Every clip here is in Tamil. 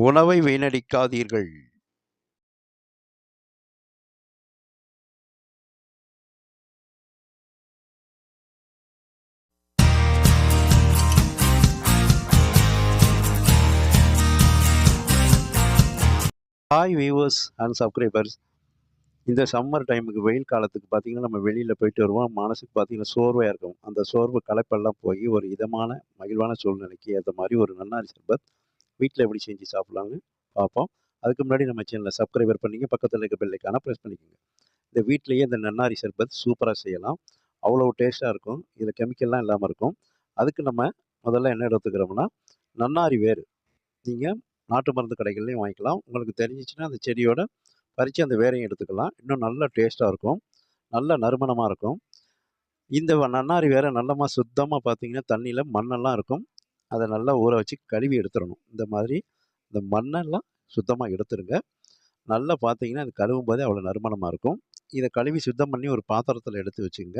உணவை வீணடிக்காதீர்கள். Hi viewers and subscribers. இந்த சம்மர் டைமுக்கு வெயில் காலத்துக்கு பார்த்தீங்கன்னா நம்ம வெளியில் போயிட்டு வருவோம். மனசுக்கு பார்த்தீங்கன்னா சோர்வாக இருக்கும். அந்த சோர்வு களைப்பெல்லாம் போய் ஒரு இதமான மகிழ்வான சூழ்நிலைக்கு ஏற்ற மாதிரி ஒரு நன்னாரி சர்பத் வீட்டில் எப்படி செஞ்சு சாப்பிட்லான்னு பார்ப்போம். அதுக்கு முன்னாடி நம்ம சேனலை சப்ஸ்கிரைபர் பண்ணிங்க, பக்கத்தில் இருக்க பெல்லைக்கான ப்ரெஸ் பண்ணிக்கோங்க. இந்த வீட்டிலேயே இந்த நன்னாரி சர்பத் சூப்பராக செய்யலாம். அவ்வளோ டேஸ்ட்டாக இருக்கும். இதில் கெமிக்கல்லாம் இல்லாமல் இருக்கும். அதுக்கு நம்ம முதல்ல என்ன எடுத்துக்கிறோம்னா, நன்னாரி வேர் நீங்கள் நாட்டு மருந்து கடைகள்லையும் வாங்கிக்கலாம். உங்களுக்கு தெரிஞ்சிச்சுன்னா அந்த செடியோட பறித்து அந்த வேரையும் எடுத்துக்கலாம். இன்னும் நல்ல டேஸ்ட்டாக இருக்கும். நல்ல நறுமணமாக இருக்கும். இந்த நன்னாரி வேரை நல்லமா சுத்தமாக பார்த்தீங்கன்னா தண்ணியில் மண்ணெல்லாம் இருக்கும். அதை நல்லா ஊற வச்சு கழுவி எடுத்துடணும். இந்த மாதிரி இந்த மண்ணெல்லாம் சுத்தமாக எடுத்துருங்க. நல்லா பார்த்தீங்கன்னா அது கழுவும் போதே அவ்வளோ நறுமணமாக இருக்கும். இதை கழுவி சுத்தம் பண்ணி ஒரு பாத்திரத்தில் எடுத்து வச்சுங்க.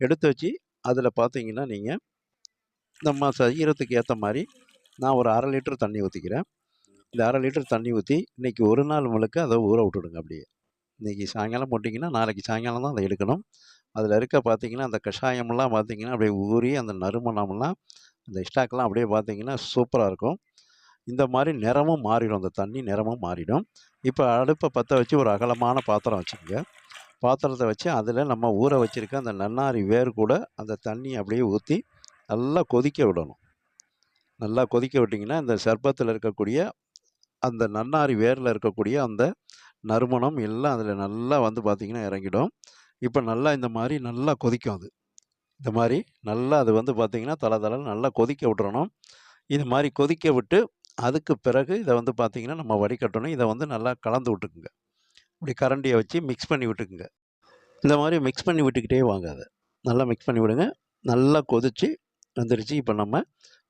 எடுத்து வச்சு அதில் பார்த்தீங்கன்னா நீங்கள் நம்ம செய்கிறதுக்கு ஏற்ற மாதிரி நான் ஒரு 1/2 லிட்டர் தண்ணி ஊற்றிக்கிறேன். இந்த 1/2 லிட்டர் தண்ணி ஊற்றி இன்றைக்கி ஒரு நாள் முழுக்க அதை ஊற விட்டுடுங்க. அப்படியே இன்றைக்கி சாயங்காலம் போட்டிங்கன்னா நாளைக்கு சாயங்காலம் தான் அதை எடுக்கணும். அதில் இருக்க பார்த்தீங்கன்னா அந்த கஷாயமெல்லாம் பார்த்தீங்கன்னா அப்படியே ஊறி அந்த நறுமணம்லாம் அந்த ஸ்டாக்லாம் அப்படியே பார்த்தீங்கன்னா சூப்பராக இருக்கும். இந்த மாதிரி நிறமும் மாறிடும். அந்த தண்ணி நிறமும் மாறிடும். இப்போ அடுப்பை பற்ற வச்சு ஒரு அகலமான பாத்திரம் வச்சுக்கோங்க. பாத்திரத்தை வச்சு அதில் நம்ம ஊற வச்சுருக்க அந்த நன்னாரி வேர் கூட அந்த தண்ணி அப்படியே ஊற்றி நல்லா கொதிக்க விடணும். நல்லா கொதிக்க விட்டிங்கன்னா இந்த சர்பத்தில் இருக்கக்கூடிய அந்த நன்னாரி வேரில் இருக்கக்கூடிய அந்த நறுமணம் எல்லாம் அதில் நல்லா வந்து பார்த்திங்கன்னா இறங்கிடும். இப்போ நல்லா இந்த மாதிரி நல்லா கொதிக்கும். அது இந்த மாதிரி நல்லா அது வந்து பார்த்திங்கன்னா தளதளன்னு நல்லா கொதிக்க விட்டுறணும். இது மாதிரி கொதிக்க விட்டு அதுக்கு பிறகு இதை வந்து பார்த்திங்கன்னா நம்ம வடிகட்டணும். இதை வந்து நல்லா கலந்து விட்டுக்குங்க. இப்படி கரண்டியை வச்சு மிக்ஸ் பண்ணி விட்டுக்குங்க. இந்த மாதிரி மிக்ஸ் பண்ணி விட்டுக்கிட்டே வாங்க. அதை நல்லா மிக்ஸ் பண்ணி விடுங்க. நல்லா கொதித்து வந்துடுச்சு. இப்போ நம்ம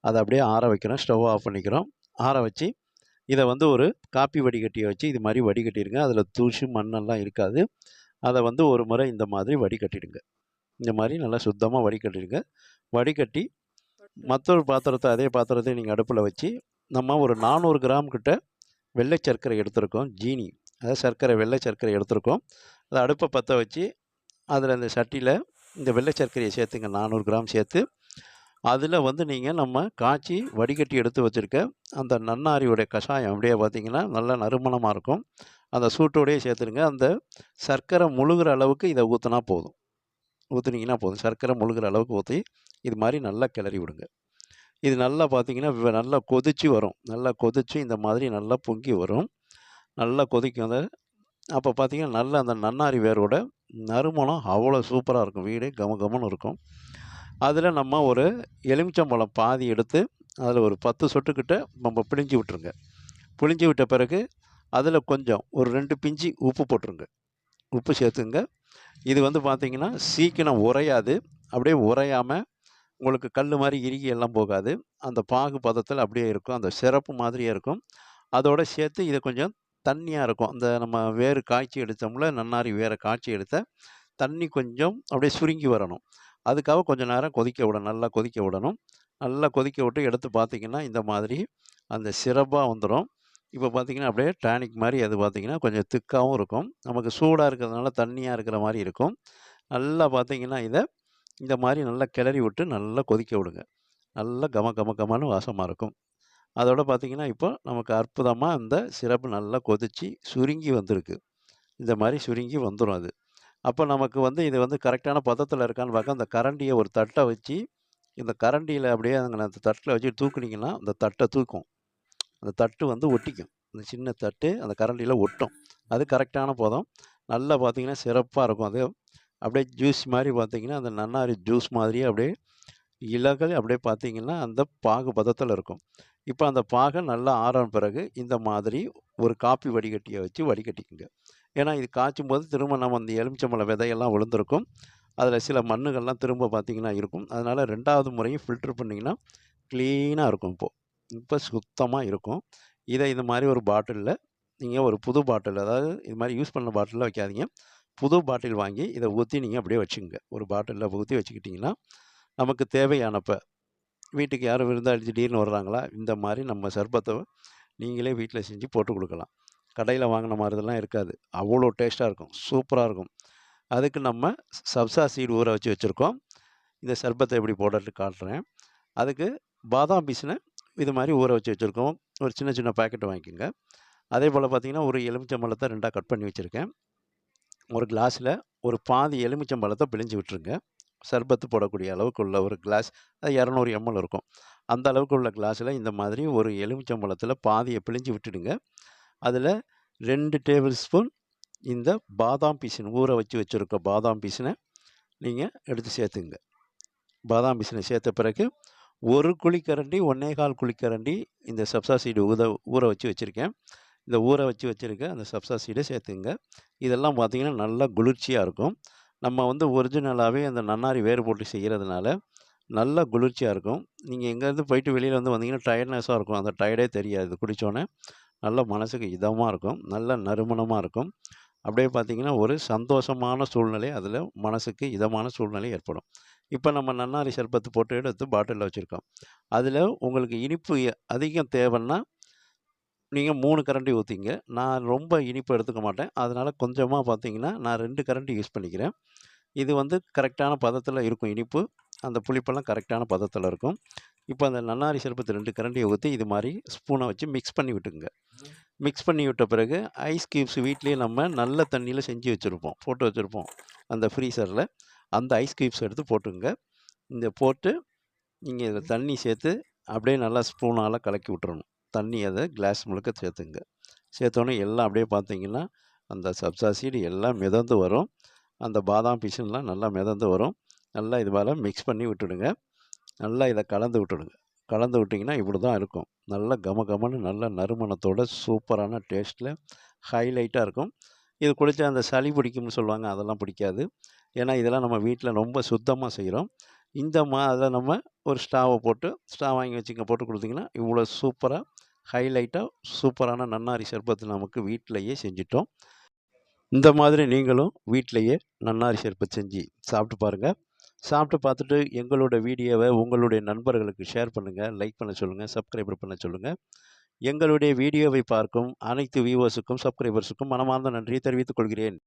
அதை அப்படியே ஆற வைக்கிறோம். ஸ்டவ் ஆஃப் பண்ணிக்கிறோம். ஆற வச்சு இதை வந்து ஒரு காப்பி வடிகட்டியை வச்சு இது மாதிரி வடிகட்டிடுங்க. அதில் தூசு மண்ணெல்லாம் இருக்காது. அதை வந்து ஒரு முறை இந்த மாதிரி வடிகட்டிடுங்க. இந்த மாதிரி நல்லா சுத்தமாக வடிகட்டிடுங்க. வடிகட்டி மற்றொரு பாத்திரத்தை அதே பாத்திரத்தை நீங்கள் அடுப்பில் வச்சு நம்ம ஒரு 400 கிராம் கிட்ட வெள்ளை சர்க்கரை எடுத்திருக்கோம். ஜீனி அதாவது சர்க்கரை, வெள்ளை சர்க்கரை எடுத்திருக்கோம். அதை அடுப்பை பற்ற வச்சு அதில் அந்த சட்டியில் இந்த வெள்ளை சர்க்கரையை சேர்த்துங்க. 400 கிராம் சேர்த்து அதில் வந்து நீங்கள் நம்ம காய்ச்சி வடிகட்டி எடுத்து வச்சுருக்க அந்த நன்னாரியோடைய கஷாயம் அப்படியே பார்த்திங்கன்னா நல்லா நறுமணமாக இருக்கும். அந்த சூட்டோடையே சேர்த்துருங்க. அந்த சர்க்கரை முழுகிற அளவுக்கு இதை ஊற்றினா போதும். ஊற்றுனீங்கன்னா போதும். சர்க்கரை முழுகிற அளவுக்கு ஊற்றி இது மாதிரி நல்லா கிளறி விடுங்க. இது நல்லா பார்த்திங்கன்னா நல்லா கொதித்து வரும். நல்லா கொதித்து இந்த மாதிரி நல்லா பொங்கி வரும். நல்லா கொதிக்கும். அந்த அப்போ பார்த்திங்கன்னா நல்லா அந்த நன்னாரி வேரோட நறுமணம் அவ்வளோ சூப்பராக இருக்கும். வீடே கமகமன்னு இருக்கும். அதில் நம்ம ஒரு எலுமிச்சம்பழம் பாதி எடுத்து அதில் ஒரு 10 சொட்டுக்கிட்ட நம்ம பிழிஞ்சு விட்டுருங்க. பிழிஞ்சு விட்ட பிறகு அதில் கொஞ்சம் ஒரு 2 பிஞ்சு உப்பு போட்டுருங்க. உப்பு சேர்த்துங்க. இது வந்து பார்த்திங்கன்னா சீக்கிரம் உறையாது. அப்படியே உறையாமல் உங்களுக்கு கல் மாதிரி இறுகி எல்லாம் போகாது. அந்த பாகு பதத்தில் அப்படியே இருக்கும். அந்த சிரப்பு மாதிரியே இருக்கும். அதோடு சேர்த்து இது கொஞ்சம் தண்ணியாக இருக்கும். அந்த நம்ம வேறு காய்ச்சி எடுத்தோம்ல, நன்னாரி வேரை காய்ச்சி எடுத்த தண்ணி கொஞ்சம் அப்படியே சுருங்கி வரணும். அதுக்காக கொஞ்சம் நேரம் கொதிக்க விடணும். நல்லா கொதிக்க விடணும். நல்லா கொதிக்க விட்டு எடுத்து பார்த்திங்கன்னா இந்த மாதிரி அந்த சிரப்பாக வந்துடும். இப்போ பார்த்திங்கன்னா அப்படியே டானிக் மாதிரி அது பார்த்திங்கன்னா கொஞ்சம் திக்காகவும் இருக்கும். நமக்கு சூடாக இருக்கிறதுனால தண்ணியாக இருக்கிற மாதிரி இருக்கும். நல்லா பார்த்திங்கன்னா இதை இந்த மாதிரி நல்லா கிளறி விட்டு நல்லா கொதிக்க விடுங்க. நல்லா கமன்னு வாசமாக இருக்கும். அதோடு பார்த்திங்கன்னா இப்போ நமக்கு அற்புதமாக அந்த சிரப்பு நல்லா கொதித்து சுருங்கி வந்திருக்கு. இந்த மாதிரி சுருங்கி வந்துடும் அது. அப்போ நமக்கு வந்து இது வந்து கரெக்டான பதத்தில் இருக்கான்னு பார்க்க அந்த கரண்டியை ஒரு தட்டை வச்சு இந்த கரண்டியில் அப்படியே அந்த தட்டில் வச்சு தூக்குனீங்கன்னா அந்த தட்டை தூக்கும். அந்த தட்டு வந்து ஒட்டிக்கும். அந்த சின்ன தட்டு அந்த கரண்டியில் ஒட்டும். அது கரெக்டான பதம். நல்லா பார்த்திங்கன்னா சிறப்பாக இருக்கும். அது அப்படியே ஜூஸ் மாதிரி பார்த்திங்கன்னா அந்த நன்னாரி ஜூஸ் மாதிரியே அப்படியே இலைகள் அப்படியே பார்த்திங்கன்னா அந்த பாகு பதத்தில் இருக்கும். இப்போ அந்த பாகை நல்லா ஆறின பிறகு இந்த மாதிரி ஒரு காப்பி வடிகட்டியை வச்சு வடிகட்டிக்குங்க. ஏன்னா இது காய்ச்சும் போது திரும்ப நம்ம அந்த எலுமிச்சம்பழ விதையெல்லாம் விழுந்திருக்கும். அதில் சில மண்ணுகள்லாம் திரும்ப பார்த்திங்கன்னா இருக்கும். அதனால் 2வது முறையும் ஃபில்ட்ரு பண்ணிங்கன்னா க்ளீனாக இருக்கும். இப்போ சுத்தமாக இருக்கும். இதை இது மாதிரி ஒரு பாட்டிலில் நீங்கள் ஒரு புது பாட்டில், அதாவது இது மாதிரி யூஸ் பண்ண பாட்டிலில் வைக்காதீங்க. புது பாட்டில் வாங்கி இதை ஊற்றி நீங்கள் அப்படியே வச்சுக்கோங்க. ஒரு பாட்டிலில் ஊற்றி வச்சுக்கிட்டிங்கன்னா நமக்கு தேவையானப்போ வீட்டுக்கு யாரும் விருந்தாளி திடீர்னு வர்றாங்களா, இந்த மாதிரி நம்ம சர்பத்தை நீங்களே வீட்டில் செஞ்சு போட்டு கொடுக்கலாம். கடையில் வாங்கின மாதிரிலாம் இருக்காது. அவ்வளோ டேஸ்ட்டாக இருக்கும், சூப்பராக இருக்கும். அதுக்கு நம்ம சப்ஸா சீடு ஊற வச்சு வச்சுருக்கோம். இந்த சர்பத்தை எப்படி போடுறது காட்டுறேன். அதுக்கு பாதாம் பீஸினை இது மாதிரி ஊற வச்சு வச்சுருக்கோம். ஒரு சின்ன சின்ன பேக்கெட் வாங்கிக்கோங்க. அதே போல் பார்த்திங்கன்னா ஒரு எலுமிச்சம்பழத்தை 2ஆக கட் பண்ணி வச்சுருக்கேன். ஒரு கிளாஸில் ஒரு பாதி எலுமிச்சம்பழத்தை பிழிஞ்சு விட்டுருங்க. சர்பத்து போடக்கூடிய அளவுக்கு உள்ள ஒரு கிளாஸ், அது 200 ml இருக்கும். அந்த அளவுக்கு உள்ள கிளாஸில் இந்த மாதிரி ஒரு எலுமிச்சம்பழத்தில் பாதியை பிழிஞ்சு விட்டுடுங்க. அதில் 2 டேபிள் ஸ்பூன் இந்த பாதாம் பீஸின் ஊற வச்சு வச்சுருக்க பாதாம் பீஸினை நீங்கள் எடுத்து சேர்த்துங்க. பாதாம் பீஸினை சேர்த்த பிறகு 1 குழிக்கரண்டி 1 1/4 குழிக்கரண்டி இந்த சப்ஸா சீடு ஊற வச்சு வச்சுருக்கேன். இந்த ஊற வச்சு வச்சுருக்க அந்த சப்ஸா சீடை சேர்த்துங்க. இதெல்லாம் பார்த்திங்கன்னா நல்லா குளிர்ச்சியாக இருக்கும். நம்ம வந்து ஒரிஜினலாகவே அந்த நன்னாரி வேறு போட்டு செய்கிறதுனால நல்லா குளிர்ச்சியாக இருக்கும். நீங்கள் எங்கேருந்து போயிட்டு வெளியில் வந்து வந்தீங்கன்னா டயர்ட்னஸாக இருக்கும். அந்த டயர்டே தெரியாது. குடித்தோன்னே நல்லா மனசுக்கு இதமாக இருக்கும், நல்ல நறுமணமாக இருக்கும். அப்படியே பார்த்திங்கன்னா ஒரு சந்தோஷமான சூழ்நிலை, அதில் மனசுக்கு இதமான சூழ்நிலை ஏற்படும். இப்போ நம்ம நன்னாரி சர்பத்து போட்டு எடுத்து பாட்டிலில் வச்சுருக்கோம். அதில் உங்களுக்கு இனிப்பு அதிகம் தேவைன்னா நீங்கள் 3 கரண்டி ஊற்றிங்க. நான் ரொம்ப இனிப்பு எடுத்துக்க மாட்டேன். அதனால் கொஞ்சமாக பார்த்திங்கன்னா நான் 2 கரண்டி யூஸ் பண்ணிக்கிறேன். இது வந்து கரெக்டான பதத்தில் இருக்கும் இனிப்பு. அந்த புளிப்பெல்லாம் கரெக்டான பதத்தில் இருக்கும். இப்போ அந்த நன்னாரி சர்பத்து 2 கரண்டியை ஊற்றி இது மாதிரி ஸ்பூனை வச்சு மிக்ஸ் பண்ணி விட்டுக்குங்க. மிக்ஸ் பண்ணி விட்ட பிறகு ஐஸ் க்யூப்ஸ் வீட்லேயே நம்ம நல்ல தண்ணியில் செஞ்சு வச்சுருப்போம், போட்டு வச்சுருப்போம் அந்த ஃப்ரீசரில். அந்த ஐஸ் க்யூப்ஸ் எடுத்து போட்டுங்க. இந்த போட்டு நீங்கள் இதில் தண்ணி சேர்த்து அப்படியே நல்லா ஸ்பூனால் கலக்கி விட்டுறணும். தண்ணி அதை கிளாஸ் முழுக்க சேர்த்துங்க. சேர்த்தோன்னே எல்லாம் அப்படியே பார்த்தீங்கன்னா அந்த சப்ஸா சீடு எல்லாம் மிதந்து வரும். அந்த பாதாம் பீஸுலாம் நல்லா மிதந்து வரும். நல்லா இது போல் மிக்ஸ் பண்ணி விட்டுடுங்க. நல்லா இதை கலந்து விட்டுடுங்க. கலந்து விட்டிங்கன்னா இப்படி தான் இருக்கும். நல்லா கமகமன்னு நல்ல நறுமணத்தோட சூப்பரான டேஸ்ட்டில் ஹைலைட்டாக இருக்கும். இது குடித்தா அந்த சளி பிடிக்கும்னு சொல்லுவாங்க, அதெல்லாம் பிடிக்காது. ஏன்னா இதெல்லாம் நம்ம வீட்டில் ரொம்ப சுத்தமாக செய்கிறோம். இந்த அதில் நம்ம ஒரு ஸ்டாவை போட்டு வாங்கி வச்சுங்க, போட்டு கொடுத்திங்கன்னா இவ்வளோ சூப்பராக ஹைலைட்டாக சூப்பரான நன்னாரி சர்பத்து நமக்கு வீட்டிலையே செஞ்சிட்டோம். இந்த மாதிரி நீங்களும் வீட்டிலையே நன்னாரி சர்பத் செஞ்சு சாப்பிட்டு பாருங்கள். சாப்பிட்டு பார்த்துட்டு எங்களோட வீடியோவை உங்களுடைய நண்பர்களுக்கு ஷேர் பண்ணுங்கள், லைக் பண்ண சொல்லுங்கள், சப்ஸ்கிரைபர் பண்ண சொல்லுங்கள். எங்களுடைய வீடியோவை பார்க்கும் அனைத்து வியூவர்ஸுக்கும் சப்ஸ்கிரைபர்ஸுக்கும் மனமார்ந்த நன்றியை தெரிவித்துக் கொள்கிறேன்.